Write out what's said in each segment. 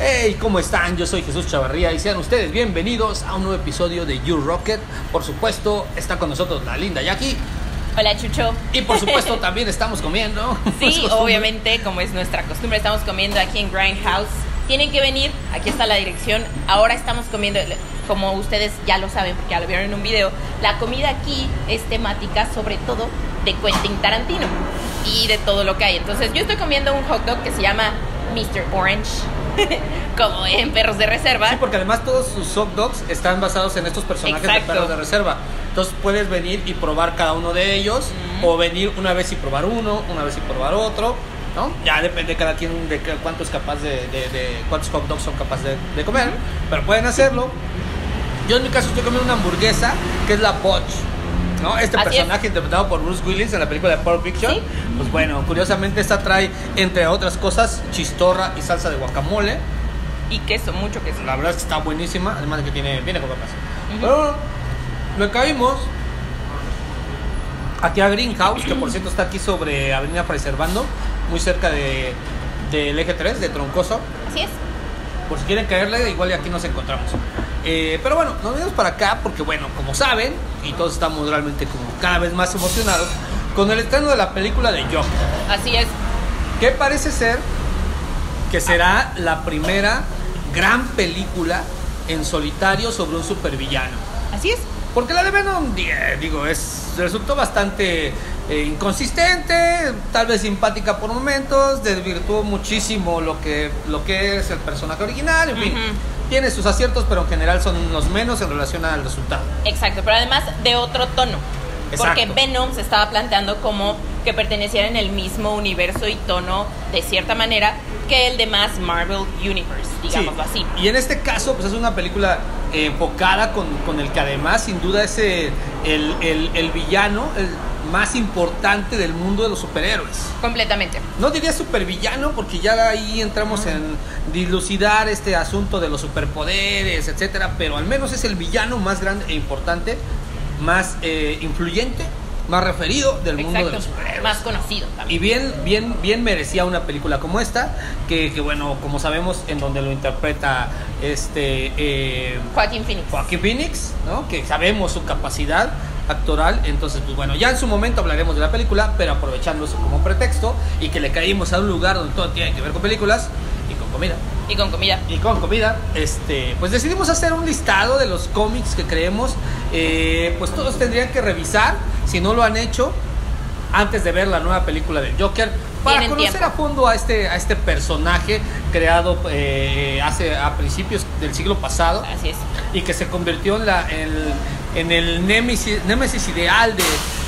Hey, ¿cómo están? Yo soy Jesús Chavarría y sean ustedes bienvenidos a un nuevo episodio de You Rocket. Por supuesto, está con nosotros la linda Jackie. Hola, Chucho. Y por supuesto también estamos comiendo. Sí, obviamente, como es nuestra costumbre, estamos comiendo aquí en Grindhouse. Tienen que venir, aquí está la dirección. Ahora estamos comiendo, como ustedes ya lo saben, porque ya lo vieron en un video, la comida aquí es temática sobre todo de Quentin Tarantino y de todo lo que hay. Entonces yo estoy comiendo un hot dog que se llama Mr. Orange, como en Perros de Reserva. Sí, porque además todos sus hot dogs están basados en estos personajes. Exacto. De Perros de Reserva. Entonces puedes venir y probar cada uno de ellos, o venir una vez y probar uno, una vez y probar otro, ¿no? Ya depende de cada quien de cuánto es capaz de cuántos hot dogs son capaces de comer, pero pueden hacerlo. Yo en mi caso estoy comiendo una hamburguesa que es la Butch, ¿no? Este Así personaje es. Interpretado por Bruce Willis en la película de Pulp Fiction. ¿Sí? Pues bueno, curiosamente esta trae, entre otras cosas, chistorra y salsa de guacamole. Y queso, mucho queso. La verdad es que está buenísima, además de que viene con papas. Pero le caímos aquí a Grindhouse, que por cierto está aquí sobre Avenida Fray Servando, muy cerca del eje 3, de Troncoso. Así es. Por si quieren caerle, igual y aquí nos encontramos. Pero bueno, nos venimos para acá porque, bueno, como saben, y todos estamos realmente como cada vez más emocionados con el estreno de la película de Joker. Así es. Que parece ser que será la primera gran película en solitario sobre un supervillano. Así es. Porque la de Venom, resultó bastante inconsistente, tal vez simpática por momentos, desvirtuó muchísimo lo que es el personaje original, en fin. Tiene sus aciertos, pero en general son los menos en relación al resultado. Exacto, pero además de otro tono. Exacto. Porque Venom se estaba planteando como que perteneciera en el mismo universo y tono, de cierta manera, que el demás Marvel Universe, digámoslo así. Y en este caso, pues es una película enfocada con el que además, sin duda, es el villano más importante del mundo de los superhéroes. Completamente. No diría supervillano porque ya ahí entramos en dilucidar este asunto de los superpoderes, etcétera, pero al menos es el villano más grande e importante, más influyente, más referido del mundo de los superhéroes. Más conocido también. Y bien merecía una película como esta, que bueno, como sabemos, en donde lo interpreta Joaquin Phoenix, ¿no? Que sabemos su capacidad actoral. Entonces, pues bueno, ya en su momento hablaremos de la película, pero aprovechando eso como pretexto y que le caímos a un lugar donde todo tiene que ver con películas y con comida. Y con comida. Pues decidimos hacer un listado de los cómics que creemos, pues todos tendrían que revisar, si no lo han hecho, antes de ver la nueva película del Joker, para conocer a fondo a este personaje creado a principios del siglo pasado. Así es. Y que se convirtió en el némesis ideal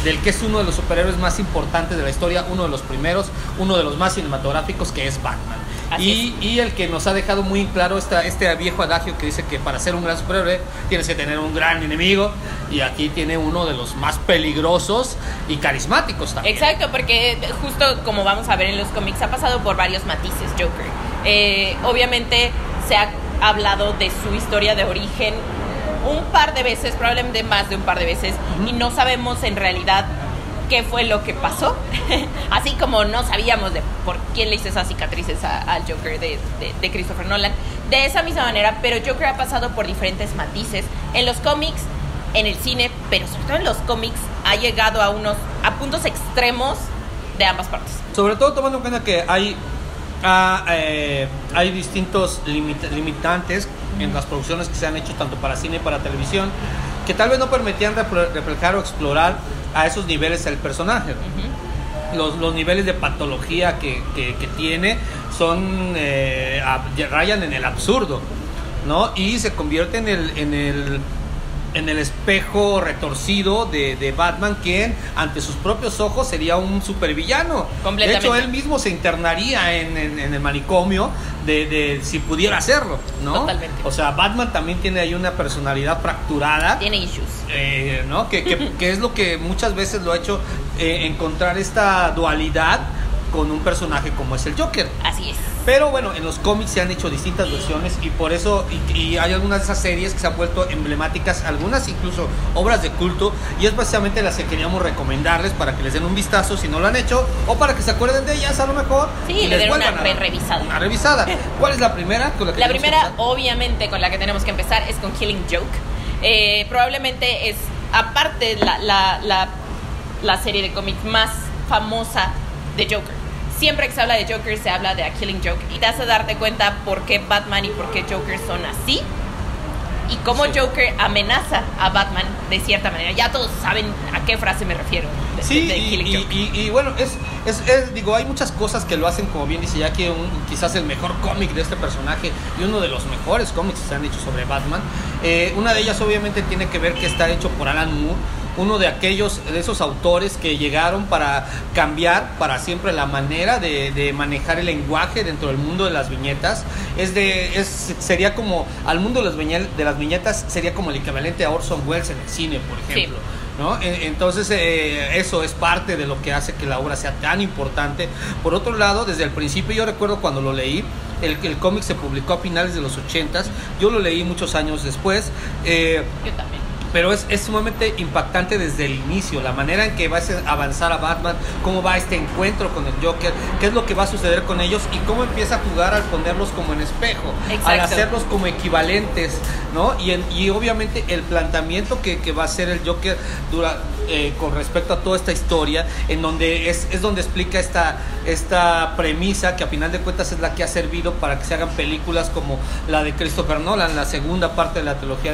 del que es uno de los superhéroes más importantes de la historia, uno de los primeros, uno de los más cinematográficos, que es Batman. Y el que nos ha dejado muy claro este viejo adagio que dice que para ser un gran superhéroe tienes que tener un gran enemigo, y aquí tiene uno de los más peligrosos y carismáticos también. Exacto, porque justo como vamos a ver en los cómics, ha pasado por varios matices Joker. Obviamente se ha hablado de su historia de origen un par de veces, probablemente más de un par de veces, y no sabemos en realidad qué fue lo que pasó. Así como no sabíamos de por quién le hizo esas cicatrices al Joker de Christopher Nolan. De esa misma manera, pero Joker ha pasado por diferentes matices en los cómics, en el cine, pero sobre todo en los cómics ha llegado a puntos extremos de ambas partes. Sobre todo tomando en cuenta que hay distintos limitantes en las producciones que se han hecho tanto para cine y para televisión, que tal vez no permitían reflejar o explorar a esos niveles el personaje. Los niveles de patología que tiene son rayan en el absurdo, ¿no? Y se convierte en el espejo retorcido de Batman, quien ante sus propios ojos sería un supervillano. De hecho, él mismo se internaría en el manicomio de si pudiera hacerlo, ¿no? Totalmente. O sea, Batman también tiene ahí una personalidad fracturada. Tiene issues. ¿No? Que es lo que muchas veces lo ha hecho encontrar esta dualidad con un personaje como es el Joker. Así es. Pero bueno, en los cómics se han hecho distintas versiones y por eso, y hay algunas de esas series que se han vuelto emblemáticas, algunas incluso obras de culto, y es básicamente las que queríamos recomendarles para que les den un vistazo si no lo han hecho, o para que se acuerden de ellas a lo mejor. Sí, y le den vuelvan una revisada. Una revisada. ¿Cuál es la primera con la que La tenemos que primera, empezar? obviamente, con la que tenemos que empezar es con Killing Joke. Probablemente es, aparte, la serie de cómics más famosa de Joker. Siempre que se habla de Joker, se habla de A Killing Joke. Y te hace darte cuenta por qué Batman y por qué Joker son así. Y cómo Sí. Joker amenaza a Batman de cierta manera. Ya todos saben a qué frase me refiero. Sí, de Killing Joke. y bueno, digo, hay muchas cosas que lo hacen, como bien dice Jackie, quizás el mejor cómic de este personaje y uno de los mejores cómics que se han hecho sobre Batman. Una de ellas obviamente tiene que ver que está hecho por Alan Moore, uno de esos autores que llegaron para cambiar para siempre la manera de manejar el lenguaje dentro del mundo de las viñetas. Sería como, al mundo de las viñetas sería como el equivalente a Orson Welles en el cine, por ejemplo. Sí. ¿No? Entonces eso es parte de lo que hace que la obra sea tan importante. Por otro lado, desde el principio, yo recuerdo cuando lo leí, el cómic se publicó a finales de los 80s, yo lo leí muchos años después. Yo también. Pero es sumamente impactante desde el inicio, la manera en que va a avanzar a Batman, cómo va este encuentro con el Joker, qué es lo que va a suceder con ellos y cómo empieza a jugar al ponerlos como en espejo, Exacto. al hacerlos como equivalentes, ¿no? Y obviamente el planteamiento que va a hacer el Joker con respecto a toda esta historia, en donde es donde explica esta premisa que a final de cuentas es la que ha servido para que se hagan películas como la de Christopher Nolan, la segunda parte de la trilogía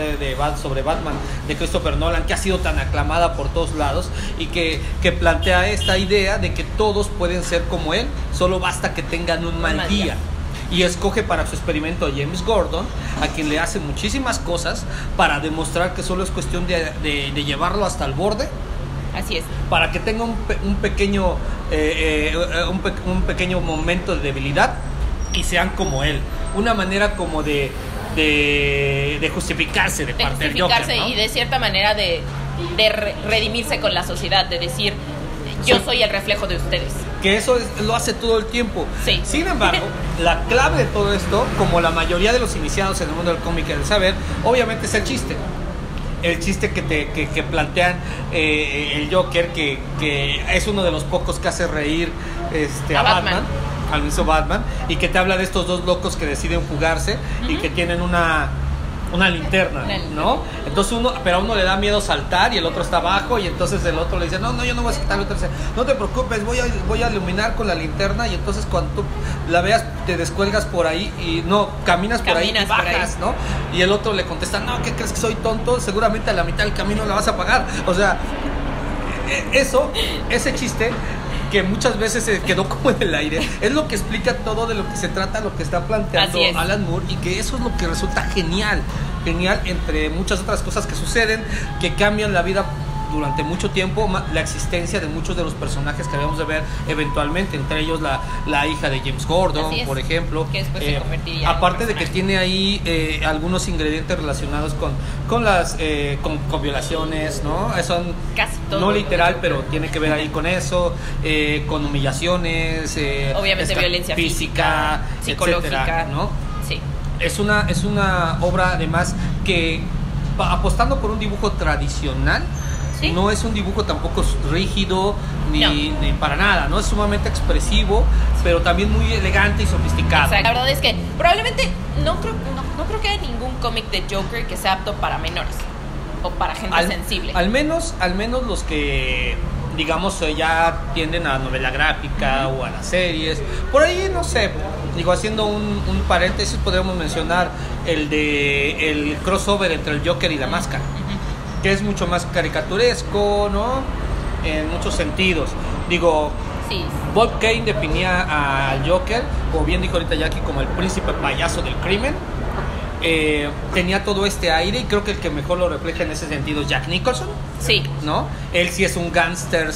sobre Batman de Christopher Nolan, que ha sido tan aclamada por todos lados y que plantea esta idea de que todos pueden ser como él, solo basta que tengan un mal día. Y escoge para su experimento a James Gordon, a quien le hace muchísimas cosas para demostrar que solo es cuestión de llevarlo hasta el borde. Así es. Para que tenga un pequeño momento de debilidad y sean como él. Una manera como de justificarse de parte del Joker, ¿no? Y de cierta manera de redimirse con la sociedad, de decir, yo soy el reflejo de ustedes. Que eso lo hace todo el tiempo. Sí. Sin embargo, la clave de todo esto, como la mayoría de los iniciados en el mundo del cómic del saber, obviamente es el chiste. El chiste que plantean el Joker, que es uno de los pocos que hace reír a Batman, al mismo Batman, y que te habla de estos dos locos que deciden fugarse y que tienen una linterna, ¿no? Entonces pero a uno le da miedo saltar y el otro está abajo, y entonces el otro le dice, no, yo no voy a saltar. El otro dice, no te preocupes, voy a iluminar con la linterna, y entonces cuando tú la veas te descuelgas por ahí y caminas por ahí y bajas, ¿no? Y el otro le contesta, no, ¿qué crees que soy tonto? Seguramente a la mitad del camino la vas a pagar. O sea, ese chiste que muchas veces se quedó como en el aire, es lo que explica todo de lo que se trata, lo que está planteando Alan Moore, y que eso es lo que resulta genial entre muchas otras cosas que suceden, que cambian la vida durante mucho tiempo, la existencia de muchos de los personajes que debemos de ver eventualmente, entre ellos la hija de James Gordon, por ejemplo, que después se convertiría aparte de que tiene ahí algunos ingredientes relacionados con violaciones, ¿no? Son casi todo, no literal, pero tiene que ver ahí con eso, con humillaciones, obviamente violencia física, psicológica, etcétera, ¿no? Sí. Es una obra además que apostando por un dibujo tradicional. ¿Sí? No es un dibujo tampoco rígido ni para nada, ¿no? Es sumamente expresivo, pero también muy elegante y sofisticado. Exacto. La verdad es que probablemente no creo que haya ningún cómic de Joker que sea apto para menores o para gente sensible. Al menos los que, digamos, ya tienden a la novela gráfica o a las series. Por ahí, no sé, digo, haciendo un paréntesis, podríamos mencionar el crossover entre el Joker y la Máscara, que es mucho más caricaturesco, ¿no? En muchos sentidos. Digo, sí. Bob Kane definía al Joker, como bien dijo ahorita Jackie, como el príncipe payaso del crimen. Tenía todo este aire, y creo que el que mejor lo refleja en ese sentido es Jack Nicholson. Sí. ¿No? Él sí es un gángster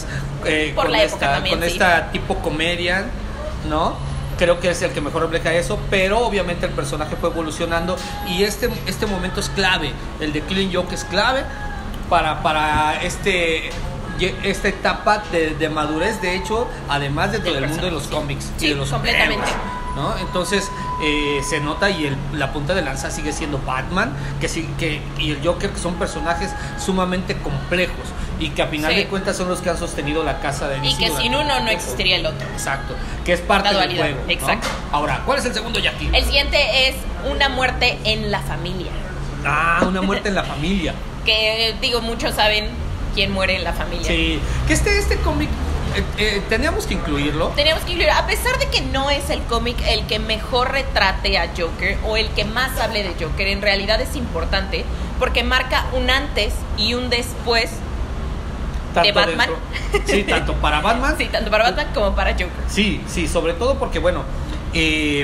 con esta tipo comedia, ¿no? Creo que es el que mejor refleja eso, pero obviamente el personaje fue evolucionando, y este momento es clave. El de Killing Joke es clave para este esta etapa de madurez, de hecho, además dentro del mundo de los cómics y de los completamente superhéroes, ¿no? Entonces se nota, y la punta de lanza sigue siendo Batman, y el Joker, que son personajes sumamente complejos y que a final de cuentas son los que han sostenido la casa de DC. Y que sin uno no existiría el otro. Exacto, que es parte del juego, ¿no? Exacto. Ahora, ¿cuál es el segundo, Jackie? El siguiente es una muerte en la familia. Una muerte en la familia. Que digo, muchos saben quién muere en la familia. Sí, que este cómic teníamos que incluirlo. A pesar de que no es el cómic el que mejor retrate a Joker o el que más hable de Joker, en realidad es importante porque marca un antes y un después de Batman. Sí, tanto para Batman. Sí, tanto para Batman como para Joker. Sí, sobre todo porque, bueno,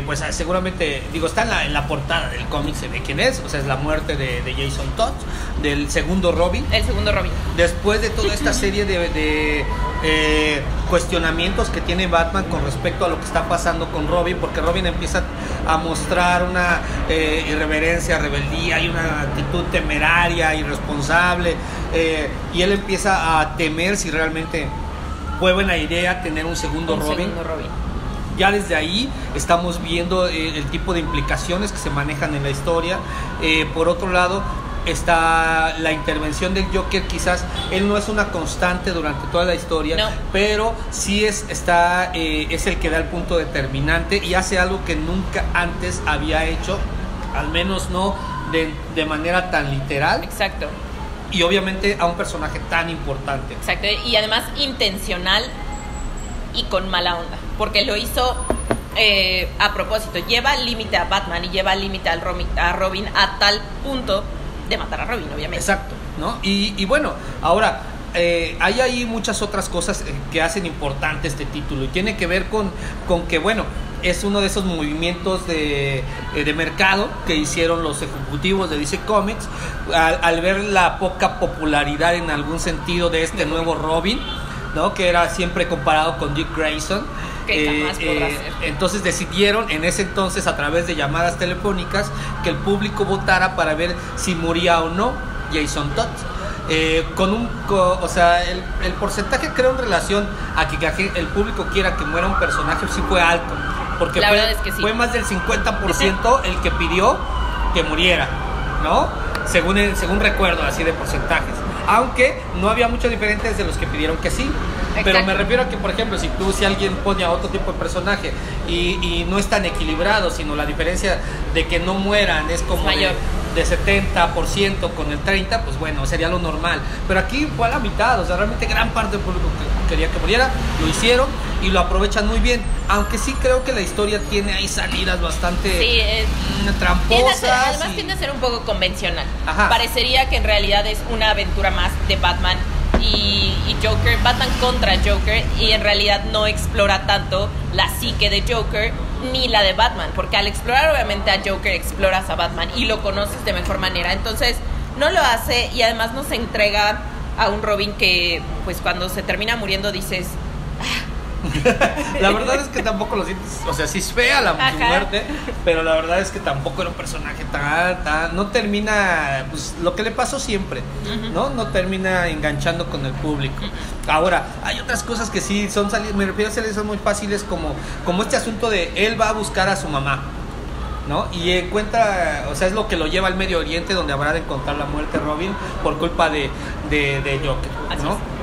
pues seguramente, digo, está en la portada del cómic, se ve quién es, o sea, es la muerte de Jason Todd, del segundo Robin. El segundo Robin. Después de toda esta serie de cuestionamientos que tiene Batman con respecto a lo que está pasando con Robin, porque Robin empieza a mostrar una irreverencia, rebeldía y una actitud temeraria, irresponsable, y él empieza a temer si realmente fue buena idea tener un segundo Robin. Ya desde ahí estamos viendo el tipo de implicaciones que se manejan en la historia. Por otro lado, está la intervención del Joker. Quizás él no es una constante durante toda la historia, no, pero sí es el que da el punto determinante y hace algo que nunca antes había hecho, al menos no de manera tan literal. Exacto. Y obviamente a un personaje tan importante. Exacto, y además intencional y con mala onda, porque lo hizo a propósito. Lleva al límite a Batman y lleva al límite a Robin a tal punto de matar a Robin, obviamente. Exacto, ¿no? Y bueno, ahora hay ahí muchas otras cosas que hacen importante este título, y tiene que ver con que, bueno, es uno de esos movimientos de mercado que hicieron los ejecutivos de DC Comics al ver la poca popularidad en algún sentido de este nuevo Robin, ¿no? Que era siempre comparado con Dick Grayson. Que jamás podrá ser. Entonces decidieron en ese entonces, a través de llamadas telefónicas, que el público votara para ver si moría o no Jason Todd. O sea, el porcentaje, creo, en relación a que el público quiera que muera un personaje, sí fue alto, porque la verdad es que sí, fue más del 50% el que pidió que muriera, ¿no? Según recuerdo, así de porcentajes. Aunque no había muchos diferentes de los que pidieron que sí. Exacto. Pero me refiero a que, por ejemplo, si alguien pone a otro tipo de personaje y no es tan equilibrado, sino la diferencia de que no mueran es como de 70% con el 30%, pues bueno, sería lo normal. Pero aquí fue a la mitad, o sea, realmente gran parte del público que quería que muriera, lo hicieron y lo aprovechan muy bien. Aunque sí creo que la historia tiene ahí salidas bastante tramposas. Además tiende a ser un poco convencional. Ajá. Parecería que en realidad es una aventura más de Batman y Joker, Batman contra Joker, y en realidad no explora tanto la psique de Joker ni la de Batman, porque al explorar obviamente a Joker exploras a Batman y lo conoces de mejor manera. Entonces no lo hace, y además nos entrega a un Robin que, pues, cuando se termina muriendo dices... La verdad es que tampoco lo sientes, o sea, sí es fea la muerte, pero la verdad es que tampoco era un personaje tan no termina, pues, lo que le pasó siempre, no termina enganchando con el público. Ahora, hay otras cosas que sí son me refiero a salidas muy fáciles, como este asunto de él va a buscar a su mamá, ¿no? Y encuentra, o sea, es lo que lo lleva al Medio Oriente, donde habrá de encontrar la muerte Robin por culpa de Joker, ¿no?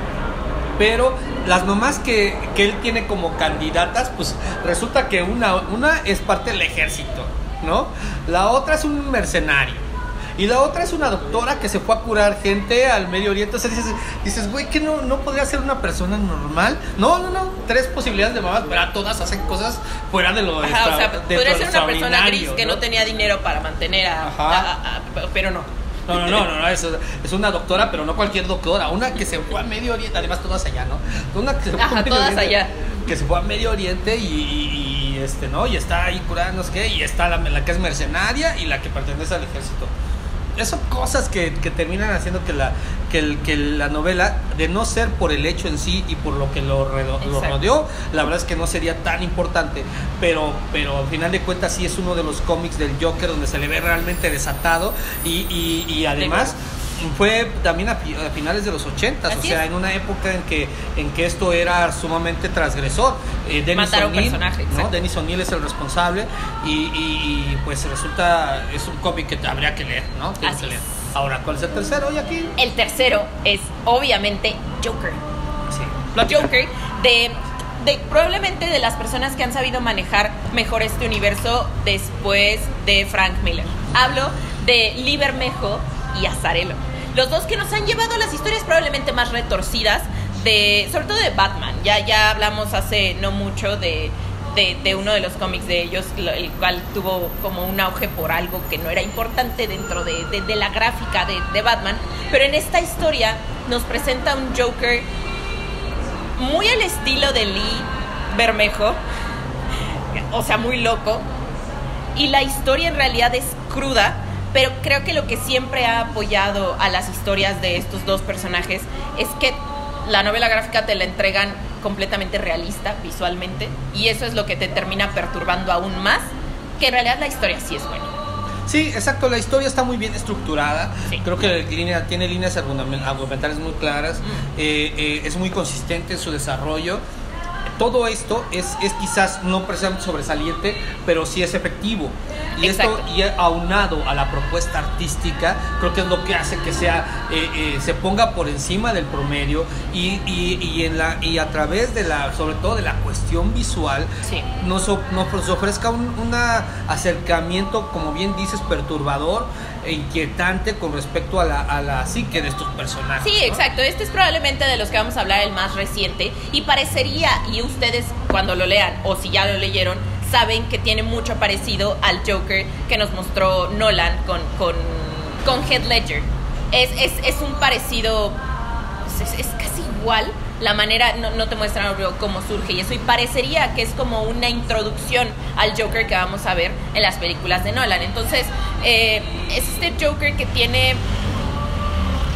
Pero las mamás que él tiene como candidatas, pues resulta que una es parte del ejército, ¿no? La otra es un mercenario, y la otra es una doctora que se fue a curar gente al Medio Oriente. O sea, dices, güey, ¿que no podría ser una persona normal? No, 3 posibilidades de mamás, pero todas hacen cosas fuera de lo podría ser una persona gris, ¿no? Que no tenía dinero para mantener pero no. No, es una doctora, pero no cualquier doctora, una que se fue a Medio Oriente, además todas allá, ¿no? Una que se fue a Medio todas Oriente, allá. Que se fue a Medio Oriente y ¿no? Y está ahí curada, no sé qué, y está la que es mercenaria y la que pertenece al ejército. Son cosas que terminan haciendo que la novela, de no ser por el hecho en sí y por lo que lo rodeó, la verdad es que no sería tan importante, pero al final de cuentas sí es uno de los cómics del Joker donde se le ve realmente desatado y además Fue también a finales de los 80, o sea, en una época en que esto era sumamente transgresor. Matar a un personaje, ¿no? Dennis O'Neil es el responsable y pues resulta, es un cómic que habría que leer, ¿no? Tienes que leer. Ahora, ¿cuál es el tercero hoy aquí? El tercero es obviamente Joker. Sí. Joker de probablemente de las personas que han sabido manejar mejor este universo después de Frank Miller. Hablo de Lee Bermejo y Azzarello. Los dos que nos han llevado a las historias probablemente más retorcidas sobre todo de Batman. Ya hablamos hace no mucho de uno de los cómics de ellos, el cual tuvo como un auge por algo que no era importante dentro de la gráfica de Batman. Pero en esta historia nos presenta un Joker muy al estilo de Lee Bermejo, o sea, muy loco. Y la historia en realidad es cruda, pero creo que lo que siempre ha apoyado a las historias de estos dos personajes es que la novela gráfica te la entregan completamente realista visualmente, y eso es lo que te termina perturbando aún más, que en realidad la historia sí es buena. Sí, exacto, la historia está muy bien estructurada. Sí. Creo que tiene líneas argumentales muy claras, es muy consistente en su desarrollo. Todo esto es quizás no precisamente sobresaliente, pero sí es efectivo. Y Exacto. esto, y aunado a la propuesta artística, creo que es lo que hace que sea se ponga por encima del promedio y a través de sobre todo de la cuestión visual, Sí. nos ofrezca un acercamiento, como bien dices, perturbador e inquietante con respecto a la psique de estos personajes. Sí, ¿no? exacto. Este es probablemente de los que vamos a hablar el más reciente, y parecería, y ustedes cuando lo lean o si ya lo leyeron, saben que tiene mucho parecido al Joker que nos mostró Nolan con Heath Ledger. Es un parecido, es casi igual la manera, no te muestran cómo surge y eso, y parecería que es como una introducción al Joker que vamos a ver en las películas de Nolan. Entonces, es este Joker que tiene,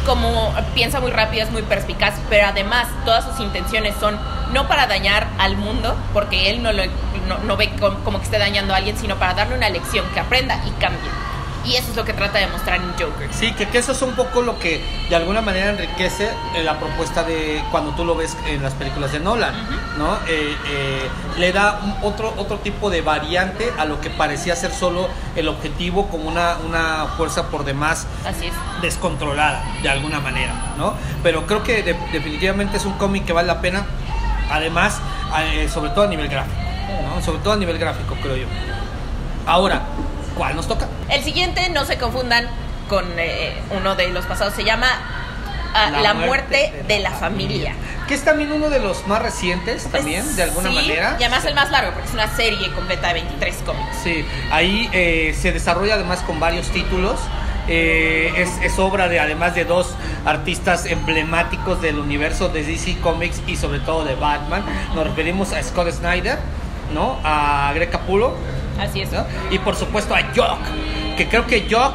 como piensa muy rápido, es muy perspicaz, pero además todas sus intenciones son no para dañar al mundo, porque él no ve como que esté dañando a alguien, sino para darle una lección, que aprenda y cambie. Y eso es lo que trata de mostrar en Joker. Sí, que eso es un poco lo que de alguna manera enriquece la propuesta de cuando tú lo ves en las películas de Nolan, uh-huh. ¿no? Le da otro tipo de variante a lo que parecía ser solo el objetivo, como una fuerza por demás. Así es. Descontrolada, de alguna manera, ¿no? Pero creo que definitivamente es un cómic que vale la pena, además, sobre todo a nivel gráfico, ¿no? Sobre todo a nivel gráfico, creo yo. Ahora, ¿cuál nos toca? El siguiente, no se confundan con uno de los pasados, se llama La muerte de la familia. Que es también uno de los más recientes, también, pues, de alguna manera. Y además el más largo, porque es una serie completa de 23 cómics. Sí, ahí se desarrolla además con varios títulos. Es obra además de dos artistas emblemáticos del universo de DC Comics y sobre todo de Batman. Nos referimos a Scott Snyder, ¿no? A Greg Capullo. Así es. ¿No? Y por supuesto a Jock, que creo que Jock,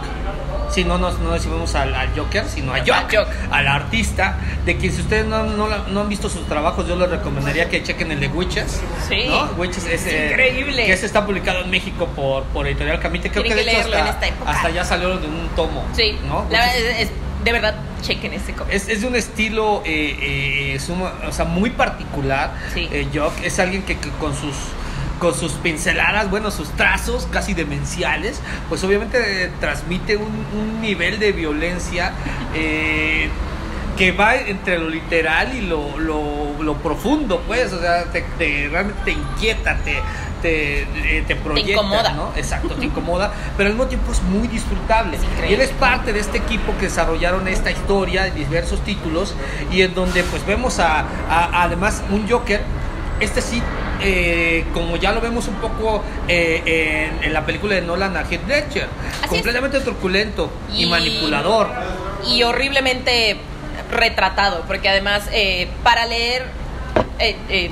si no decimos al Joker, sino a Jock, al artista, de quien si ustedes no han visto sus trabajos, yo les recomendaría que chequen el de Witches. Sí. ¿No? Witches es increíble. Que ese está publicado en México por Editorial Camite. Creo Tienen que de hecho hasta ya salió de un tomo. Sí. ¿No? De verdad, chequen ese cómic. Es de un estilo muy particular. Sí. Jock es alguien que con sus pinceladas, bueno, sus trazos casi demenciales, pues obviamente transmite un nivel de violencia que va entre lo literal y lo profundo, pues, o sea, realmente te inquieta, te proyecta, te incomoda, ¿no? Exacto, te incomoda, pero al mismo tiempo es muy disfrutable. Es y él es parte de este equipo que desarrollaron esta historia en diversos títulos, y en donde pues vemos además un Joker, sí, como ya lo vemos un poco en la película de Nolan, a Heath Ledger, completamente truculento y manipulador. Y horriblemente retratado, porque además para leer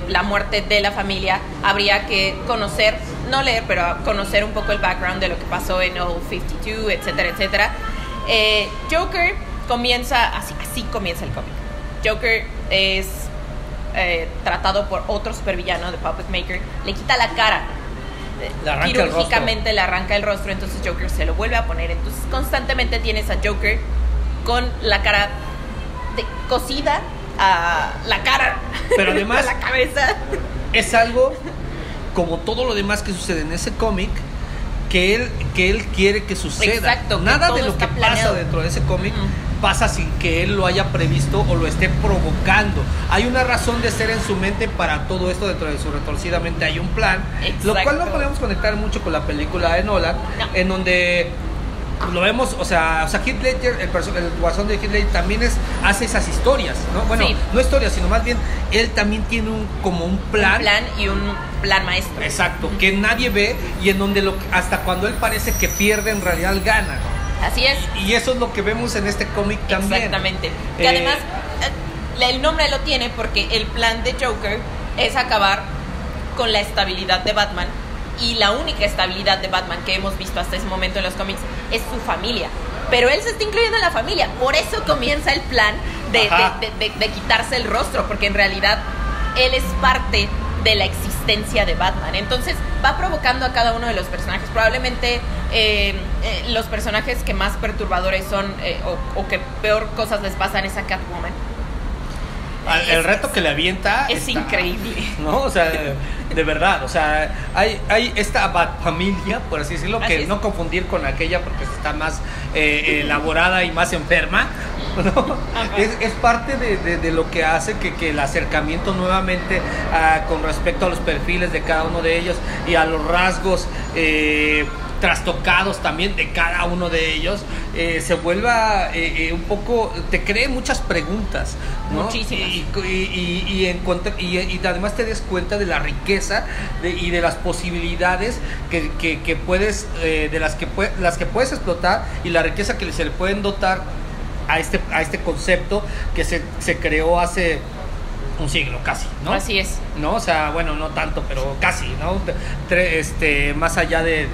La muerte de la familia habría que conocer, no leer, pero conocer un poco el background de lo que pasó en Old 52, etcétera, etcétera. Joker comienza, así comienza el cómic. Joker es tratado por otro supervillano de Puppet Maker, le quita la cara, quirúrgicamente le arranca el rostro, entonces Joker se lo vuelve a poner. Entonces constantemente tienes a Joker con la cara cosida a la cara, pero además a la cabeza. Es algo como todo lo demás que sucede en ese cómic que él quiere que suceda. Exacto, nada de lo que pasa dentro de ese cómic pasa sin que él lo haya previsto o lo esté provocando. Hay una razón de ser en su mente para todo esto. Dentro de su retorcida mente hay un plan. Exacto. Lo cual no podemos conectar mucho con la película de Nolan, en donde lo vemos, o sea Heath Ledger, el guasón de Heath Ledger también hace esas historias, ¿no? Bueno, sí. No historias, sino más bien él también tiene como un plan. Un plan y un plan maestro. Exacto, que nadie ve y en donde hasta cuando él parece que pierde, en realidad gana. Así es. Y eso es lo que vemos en este cómic también. Exactamente. Que además el nombre lo tiene porque el plan de Joker es acabar con la estabilidad de Batman. Y la única estabilidad de Batman que hemos visto hasta ese momento en los cómics es su familia. Pero él se está incluyendo en la familia. Por eso comienza el plan de quitarse el rostro. Porque en realidad él es parte de la existencia de Batman. Entonces va provocando a cada uno de los personajes. Probablemente los personajes que más perturbadores son o que peor cosas les pasan es a Catwoman. El reto que le avienta es increíble, ¿no? O sea, de verdad, o sea, hay esta Batfamilia, por así decirlo, que no confundir con aquella porque está más elaborada y más enferma, ¿no? Es parte de lo que hace que el acercamiento nuevamente con respecto a los perfiles de cada uno de ellos y a los rasgos trastocados también de cada uno de ellos, se vuelva un poco, te cree muchas preguntas, ¿no? Muchísimas. Y además te des cuenta de la riqueza y de las posibilidades que puedes, de las que puedes explotar, y la riqueza que se le pueden dotar a este concepto que se creó hace un siglo casi, ¿no? Así es. ¿No? O sea, bueno, no tanto, pero casi, ¿no? Más allá de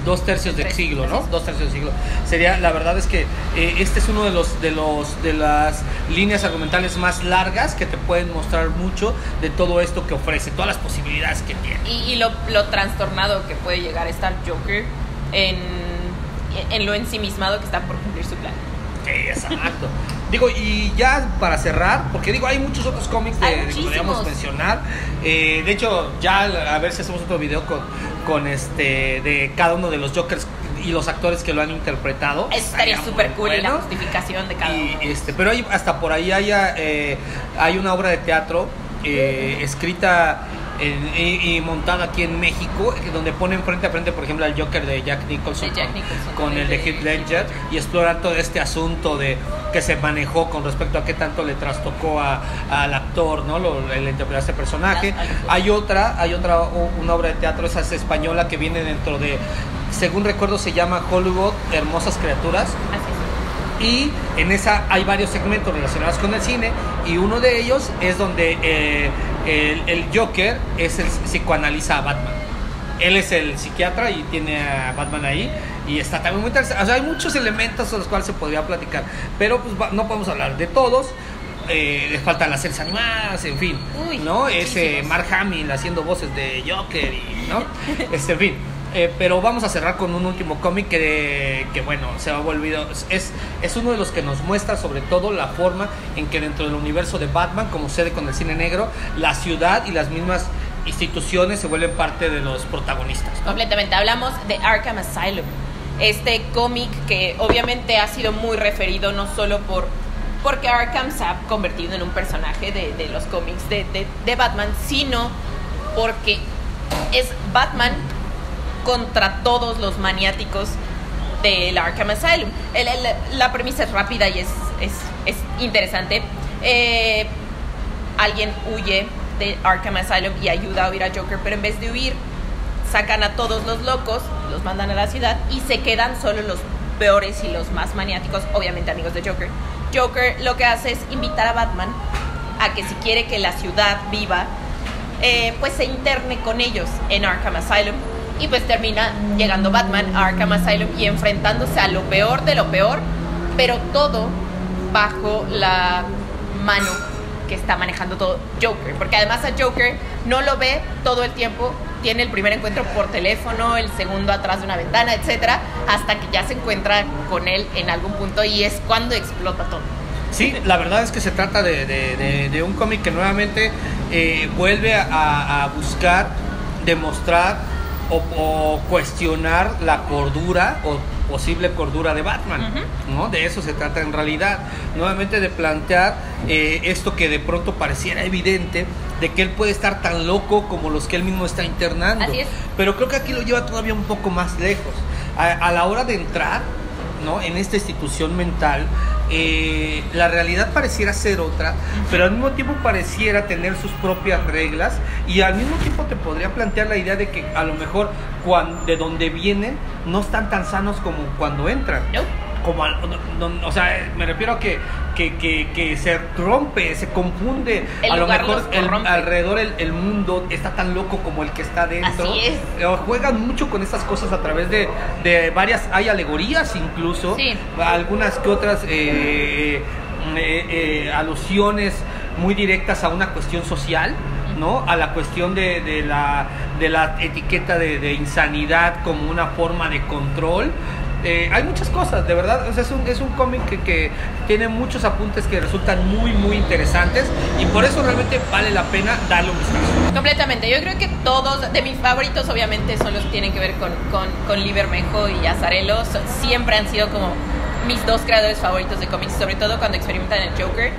2 tercios del siglo, ¿no? 2 tercios del siglo. Sería, la verdad es que este es uno de las líneas argumentales más largas que te pueden mostrar mucho de todo esto que ofrece, todas las posibilidades que tiene. Y lo trastornado que puede llegar a estar Joker en lo ensimismado que está por cumplir su plan. Exacto. Digo, y ya para cerrar, porque digo, hay muchos otros cómics que podríamos mencionar. De hecho, ya a ver si hacemos otro video con de cada uno de los Jokers y los actores que lo han interpretado. Estaría súper cool, y la justificación de cada uno. Pero hasta por ahí hay una obra de teatro escrita y montada aquí en México, donde ponen frente a frente, por ejemplo, al Joker de Jack Nicholson con el de Heath Ledger, y exploran todo este asunto de que se manejó con respecto a qué tanto le trastocó al actor, ¿no? El interpretar este personaje. Hay una obra de teatro, esa es española, que viene dentro de, según recuerdo, se llama Hollywood Hermosas Criaturas. Así es. Y en esa hay varios segmentos relacionados con el cine, y uno de ellos es donde el Joker psicoanaliza a Batman. Él es el psiquiatra y tiene a Batman ahí, y está también muy interesante. O sea, hay muchos elementos a los cuales se podría platicar, pero pues no podemos hablar de todos. Les faltan las series animadas, en fin. ¿No? Ese Mark Hamill haciendo voces de Joker, ¿no? En fin. Pero vamos a cerrar con un último cómic que bueno, se ha volvido, es uno de los que nos muestra sobre todo la forma en que dentro del universo de Batman, como sucede con el cine negro, la ciudad y las mismas instituciones se vuelven parte de los protagonistas, ¿no? Completamente. Hablamos de Arkham Asylum, este cómic que obviamente ha sido muy referido no solo porque Arkham se ha convertido en un personaje de los cómics de Batman, sino porque es Batman contra todos los maniáticos del Arkham Asylum. La premisa es rápida y es interesante. Alguien huye de Arkham Asylum y ayuda a huir a Joker, pero en vez de huir, sacan a todos los locos, los mandan a la ciudad y se quedan solo los peores y los más maniáticos, obviamente amigos de Joker. Joker lo que hace es invitar a Batman a que, si quiere que la ciudad viva, pues se interne con ellos en Arkham Asylum. Y pues termina llegando Batman a Arkham Asylum y enfrentándose a lo peor de lo peor, pero todo bajo la mano que está manejando todo Joker. Porque además a Joker no lo ve todo el tiempo tiene el primer encuentro por teléfono, el segundo atrás de una ventana, etcétera, hasta que ya se encuentra con él en algún punto y es cuando explota todo. Sí, la verdad es que se trata de un cómic que nuevamente vuelve a buscar, demostrar o cuestionar la cordura o posible cordura de Batman, ¿no? De eso se trata en realidad, nuevamente de plantear esto que de pronto pareciera evidente, de que él puede estar tan loco como los que él mismo está internando. Así es. Pero creo que aquí lo lleva todavía un poco más lejos. A la hora de entrar, ¿no?, en esta institución mental, la realidad pareciera ser otra, pero al mismo tiempo pareciera tener sus propias reglas, y al mismo tiempo te podría plantear la idea de que a lo mejor de donde vienen no están tan sanos como cuando entran. No. O sea, me refiero a que se rompe, se confunde. A lo mejor alrededor el mundo está tan loco como el que está dentro. Así es. Juegan mucho con estas cosas a través de varias, hay alegorías incluso, sí, algunas que otras alusiones muy directas a una cuestión social, ¿no? A la cuestión de la etiqueta de insanidad como una forma de control. Hay muchas cosas, de verdad. O sea, es un cómic que tiene muchos apuntes que resultan muy, muy interesantes, y por eso realmente vale la pena darle un vistazo. Completamente. Yo creo que todos, de mis favoritos obviamente son los que tienen que ver con Lee Bermejo y Azzarello. Siempre han sido como mis dos creadores favoritos de cómics, sobre todo cuando experimentan el Joker.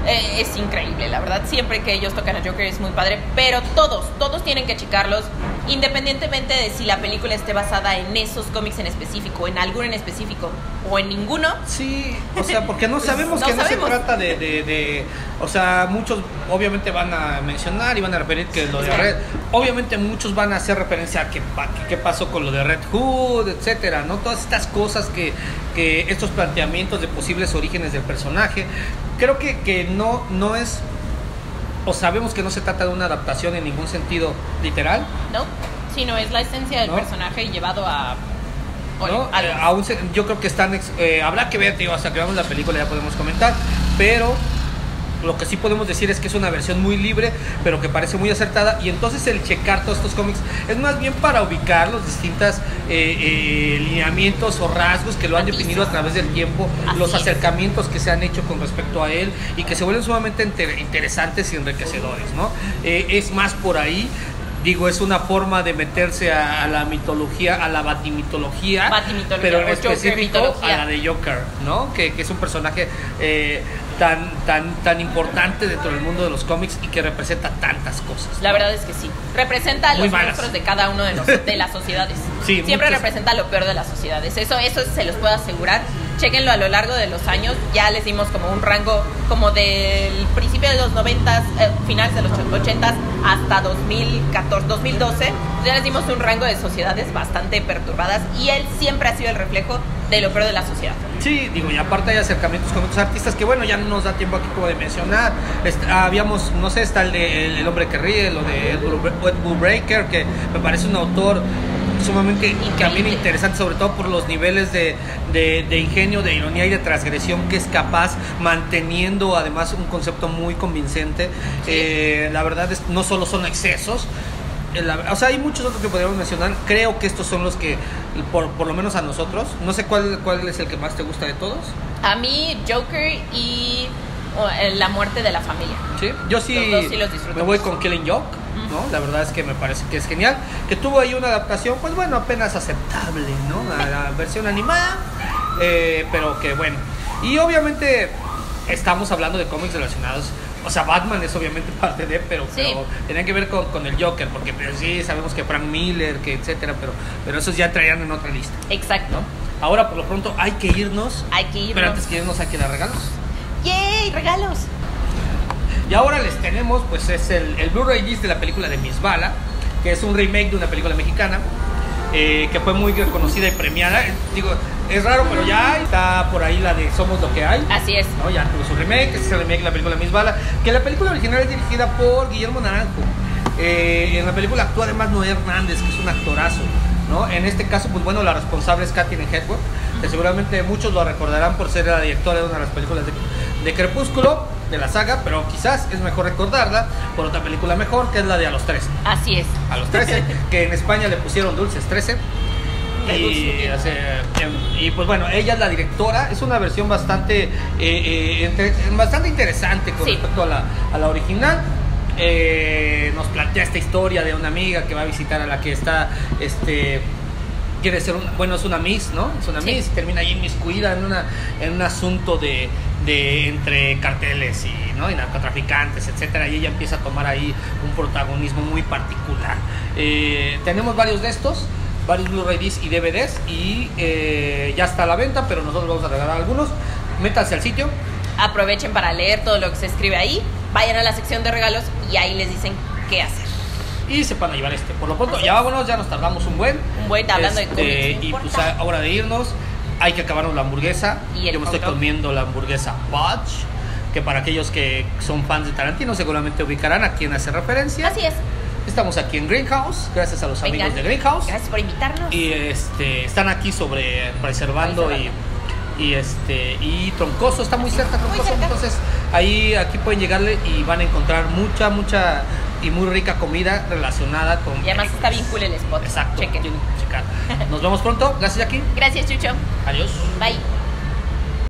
Es increíble, la verdad. Siempre que ellos tocan a Joker es muy padre. Pero todos tienen que checarlos, independientemente de si la película esté basada en esos cómics en específico, en alguno en específico o en ninguno. Sí, o sea, porque no sabemos que no se trata de o sea, muchos obviamente van a mencionar y van a referir que lo de Red, obviamente muchos van a hacer referencia a qué pasó con lo de Red Hood, etcétera, ¿no? Todas estas cosas que estos planteamientos de posibles orígenes del personaje. Creo que no es, o sabemos que no se trata de una adaptación en ningún sentido literal. No, sino es la esencia del personaje llevado a... ¿no? Yo creo que están... habrá que ver, tío, hasta que veamos la película ya podemos comentar, pero... Lo que sí podemos decir es que es una versión muy libre, pero que parece muy acertada, y entonces el checar todos estos cómics es más bien para ubicar los distintos lineamientos o rasgos que lo han definido a través del tiempo, los acercamientos que se han hecho con respecto a él y que se vuelven sumamente interesantes y enriquecedores, ¿no? Es más por ahí. Digo, es una forma de meterse a la mitología, a la batimitología, pero en específico a la de Joker, ¿no? Que es un personaje tan importante dentro del mundo de los cómics y que representa tantas cosas, ¿no? La verdad es que sí. Representa a los monstruos de cada uno de las sociedades. Sí, siempre representa lo peor de las sociedades. Eso se los puedo asegurar. Chéquenlo a lo largo de los años. Ya les dimos como un rango como del principio de los 90s, finales de los 80s hasta 2014, 2012. Ya les dimos un rango de sociedades bastante perturbadas, y él siempre ha sido el reflejo de lo peor de la sociedad. Sí, digo, y aparte hay acercamientos con otros artistas que, bueno, ya no nos da tiempo aquí como de mencionar. Habíamos, no sé, está el hombre que ríe, lo de Ed Brubaker, que me parece un autor sumamente también interesante, sobre todo por los niveles de ingenio, de ironía y de transgresión que es capaz, manteniendo además un concepto muy convincente. La verdad es no solo son excesos, o sea, hay muchos otros que podríamos mencionar. Creo que estos son los que, por lo menos a nosotros, no sé cuál es el que más te gusta de todos. A mí, Joker y La muerte de la familia. Sí, yo sí, los disfruto. Me voy con Killing Joke, ¿no? La verdad es que me parece que es genial. Que tuvo ahí una adaptación, pues bueno, apenas aceptable, ¿no? La versión animada, pero que bueno. Y obviamente estamos hablando de cómics relacionados. O sea, Batman es obviamente parte de, pero tienen que ver con el Joker, porque pues, sí, sabemos que Frank Miller, que etcétera, pero esos ya traían en otra lista. Exacto. ¿No? Ahora, por lo pronto, hay que irnos. Pero antes que irnos, hay que dar regalos. ¡Yay! ¡Regalos! Y ahora les tenemos, pues es el Blu-ray disc de la película de Miss Bala, que es un remake de una película mexicana, que fue muy reconocida y premiada. Digo, es raro, pero ya está por ahí la de Somos lo que hay. Así es. ¿No? Ya tuvo su remake, este es el remake de la película Miss Bala, que la película original es dirigida por Guillermo Naranjo. En la película actúa además Noé Hernández, que es un actorazo, ¿no? En este caso, pues bueno, la responsable es Katherine Hepburn, que seguramente muchos lo recordarán por ser la directora de una de las películas de Crepúsculo. de la saga, pero quizás es mejor recordarla por otra película mejor, que es la de A los 13. Así es. A los 13, que en España le pusieron Dulces 13. Y pues bueno, ella es la directora. Es una versión bastante bastante interesante con respecto a la original. Nos plantea esta historia de una amiga que va a visitar a la que está quiere ser es una Miss, ¿no? Es una Miss y termina ahí inmiscuida en un asunto de entre carteles y narcotraficantes, etcétera, y ella empieza a tomar ahí un protagonismo muy particular. Tenemos varios de estos, varios Blu-ray discs y DVDs, y ya está a la venta, pero nosotros vamos a regalar algunos. Métanse al sitio, aprovechen para leer todo lo que se escribe ahí, vayan a la sección de regalos y ahí les dicen qué hacer. Y se van a llevar por lo pronto. Ya vámonos, ya nos tardamos un buen hablando de cómics. Y pues a hora de irnos, hay que acabarnos la hamburguesa. Yo me estoy comiendo la hamburguesa Butch, que para aquellos que son fans de Tarantino seguramente ubicarán a quién hace referencia. Así es. Estamos aquí en Greenhouse, gracias a los amigos de Greenhouse. Gracias por invitarnos. Y están aquí preservando y Troncoso, está muy cerca Troncoso, entonces aquí pueden llegarle y van a encontrar mucha y muy rica comida relacionada con y además está bien cool el spot. Exacto. Chequen. Nos vemos pronto. Gracias, Jackie. Gracias, Chucho. Adiós. Bye.